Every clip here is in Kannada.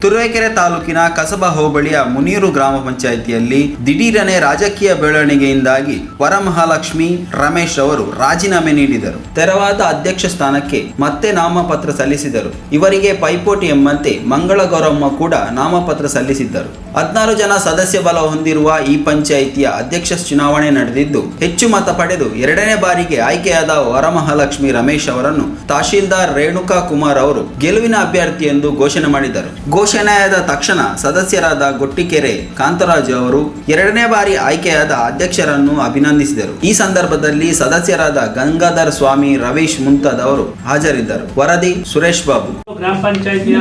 ತುರುವೇಕೆರೆ ತಾಲೂಕಿನ ಕಸಬಾ ಹೋಬಳಿಯ ಮುನೀರು ಗ್ರಾಮ ಪಂಚಾಯಿತಿಯಲ್ಲಿ ದಿಢೀರನೆ ರಾಜಕೀಯ ಬೆಳವಣಿಗೆಯಿಂದಾಗಿ ವರಮಹಾಲಕ್ಷ್ಮಿ ರಮೇಶ್ ಅವರು ರಾಜೀನಾಮೆ ನೀಡಿದರು. ತೆರವಾದ ಅಧ್ಯಕ್ಷ ಸ್ಥಾನಕ್ಕೆ ಮತ್ತೆ ನಾಮಪತ್ರ ಸಲ್ಲಿಸಿದರು. ಇವರಿಗೆ ಪೈಪೋಟಿ ಎಂಬಂತೆ ಮಂಗಳ ಗೌರಮ್ಮ ಕೂಡ ನಾಮಪತ್ರ ಸಲ್ಲಿಸಿದ್ದರು. 16 ಜನ ಸದಸ್ಯ ಬಲ ಹೊಂದಿರುವ ಈ ಪಂಚಾಯಿತಿಯ ಅಧ್ಯಕ್ಷ ಚುನಾವಣೆ ನಡೆದಿದ್ದು ಹೆಚ್ಚು ಮತ ಪಡೆದು 2ನೇ ಬಾರಿಗೆ ಆಯ್ಕೆಯಾದ ವರಮಹಾಲಕ್ಷ್ಮಿ ರಮೇಶ್ ಅವರನ್ನು ತಹಶೀಲ್ದಾರ್ ರೇಣುಕಾ ಕುಮಾರ್ ಅವರು ಗೆಲುವಿನ ಅಭ್ಯರ್ಥಿ ಎಂದು ಘೋಷಣೆ ಮಾಡಿದರು. ಘೋಷಣೆಯಾದ ತಕ್ಷಣ ಸದಸ್ಯರಾದ ಗೊಟ್ಟಿಕೆರೆ ಕಾಂತರಾಜು ಅವರು 2ನೇ ಬಾರಿ ಆಯ್ಕೆಯಾದ ಅಧ್ಯಕ್ಷರನ್ನು ಅಭಿನಂದಿಸಿದರು. ಈ ಸಂದರ್ಭದಲ್ಲಿ ಸದಸ್ಯರಾದ ಗಂಗಾಧರ್ ಸ್ವಾಮಿ, ರವೀಶ್ ಮುಂತಾದವರು ಹಾಜರಿದ್ದರು. ವರದಿ ಸುರೇಶ್ ಬಾಬು. ಗ್ರಾಮ ಪಂಚಾಯಿತಿಯ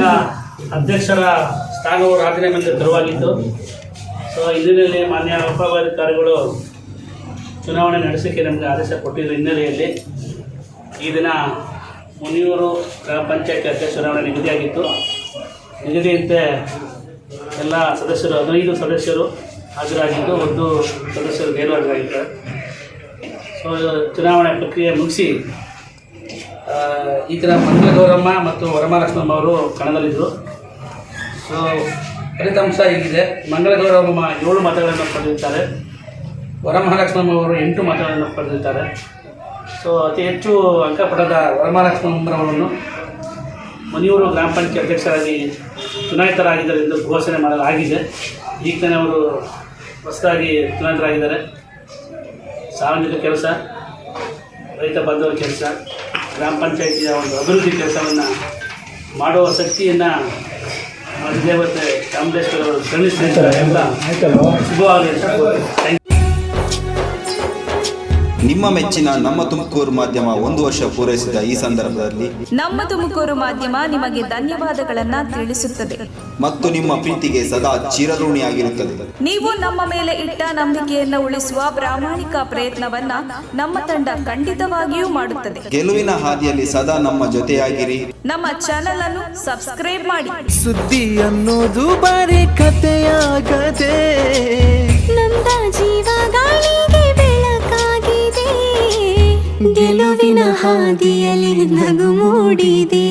ಅಧ್ಯಕ್ಷರ ಸ್ಥಾನವು ರಾಜೀನಾಮೆಗೆ ತೆರವಾಗಿತ್ತು. ಸೊ ಹಿನ್ನೆಲೆಯಲ್ಲಿ ಮಾನ್ಯ ಉಪಾಧಿಕಾರಿಗಳು ಚುನಾವಣೆ ನಡೆಸೋಕ್ಕೆ ನಮಗೆ ಆದೇಶ ಕೊಟ್ಟಿದ್ದ ಹಿನ್ನೆಲೆಯಲ್ಲಿ ಈ ದಿನ ಮುನಿಯೂರು ಗ್ರಾಮ ಪಂಚಾಯತಿ ಅಧ್ಯಕ್ಷ ಚುನಾವಣೆ ನಿಗದಿಯಾಗಿತ್ತು. ನಿಗದಿಯಂತೆ ಎಲ್ಲ ಸದಸ್ಯರು 15 ಸದಸ್ಯರು ಹಾಜರಾಗಿದ್ದು 1 ಸದಸ್ಯರು ಗೈರುಹಾಜರಾಗಿದ್ದಾರೆ. ಸೊ ಚುನಾವಣೆ ಪ್ರಕ್ರಿಯೆ ಮುಗಿಸಿ ಈ ಥರ ಮಂಗಳ ಗೌರಮ್ಮ ಮತ್ತು ವರಮಹಾಲಕ್ಷ್ಮಮ್ಮ ಅವರು ಕಣದಲ್ಲಿದ್ದರು. ಸೊ ಫಲಿತಾಂಶ ಹೀಗಿದೆ. ಮಂಗಳ ಗೌರಮ್ಮ 7 ಮತಗಳನ್ನು ಪಡೆದಿದ್ದಾರೆ. ವರಮಹಾಲಕ್ಷ್ಮಮ್ಮ ಅವರು 8 ಮತಗಳನ್ನು ಪಡೆದಿದ್ದಾರೆ. ಸೊ ಅತಿ ಹೆಚ್ಚು ಅಂಕ ಪಡೆದ ವರಮಹಾಲಕ್ಷ್ಮಮ್ಮರವರನ್ನು ಮುನಿಯೂರು ಗ್ರಾಮ ಪಂಚಾಯತ್ ಅಧ್ಯಕ್ಷರಾಗಿ ಚುನಾಯಿತರಾಗಿದ್ದಾರೆ ಎಂದು ಘೋಷಣೆ ಮಾಡಲಾಗಿದೆ. ಈಗ ತಾನೇ ಅವರು ಹೊಸದಾಗಿ ಚುನಾಯಿತರಾಗಿದ್ದಾರೆ. ಸಾರ್ವಜನಿಕ ಕೆಲಸ, ರೈತ ಬಾಂಧವರ ಕೆಲಸ, ಗ್ರಾಮ ಪಂಚಾಯಿತಿಯ ಒಂದು ಅಭಿವೃದ್ಧಿ ಕೆಲಸವನ್ನು ಮಾಡುವ ಶಕ್ತಿಯನ್ನು ದೇವತೆ ಚಾಮುಂಡೇಶ್ವರಿ ಅವರು ಕರುಣಿಸ್ತಾರೆ. ಎಲ್ಲ ಶುಭವಾಗಲಿ ಅಂತ ಥ್ಯಾಂಕ್ ಯು. ನಿಮ್ಮ ಮೆಚ್ಚಿನ ನಮ್ಮ ತುಮಕೂರು ಮಾಧ್ಯಮ 1 ವರ್ಷ ಪೂರೈಸಿದ ಈ ಸಂದರ್ಭದಲ್ಲಿ ನಮ್ಮ ತುಮಕೂರು ಮಾಧ್ಯಮ ನಿಮಗೆ ಧನ್ಯವಾದಗಳನ್ನ ತಿಳಿಸುತ್ತದೆ ಮತ್ತು ನಿಮ್ಮ ಪ್ರೀತಿಗೆ ಸದಾ ಚಿರಋಣಿಯಾಗಿರುತ್ತದೆ. ನೀವು ನಮ್ಮ ಮೇಲೆ ಇಟ್ಟ ನಂಬಿಕೆಯನ್ನು ಉಳಿಸುವ ಪ್ರಾಮಾಣಿಕ ಪ್ರಯತ್ನವನ್ನ ನಮ್ಮ ತಂಡ ಖಂಡಿತವಾಗಿಯೂ ಮಾಡುತ್ತದೆ. ಗೆಲುವಿನ ಹಾದಿಯಲ್ಲಿ ಸದಾ ನಮ್ಮ ಜೊತೆಯಾಗಿರಿ. ನಮ್ಮ ಚಾನೆಲ್ ಅನ್ನು ಸಬ್ಸ್ಕ್ರೈಬ್ ಮಾಡಿ. ಸುದ್ದಿ ಅನ್ನೋದು ಬರೀ ಕಥೆಯಾಗದೆ ನಮ್ದ ಜೀವ ಗಾಳಿಗೆ ಬೆಳಕಾಗಿದೆ. ಗೆಲುವಿನ ಹಾದಿಯಲ್ಲಿ ನಗು ಮೂಡಿದೆ.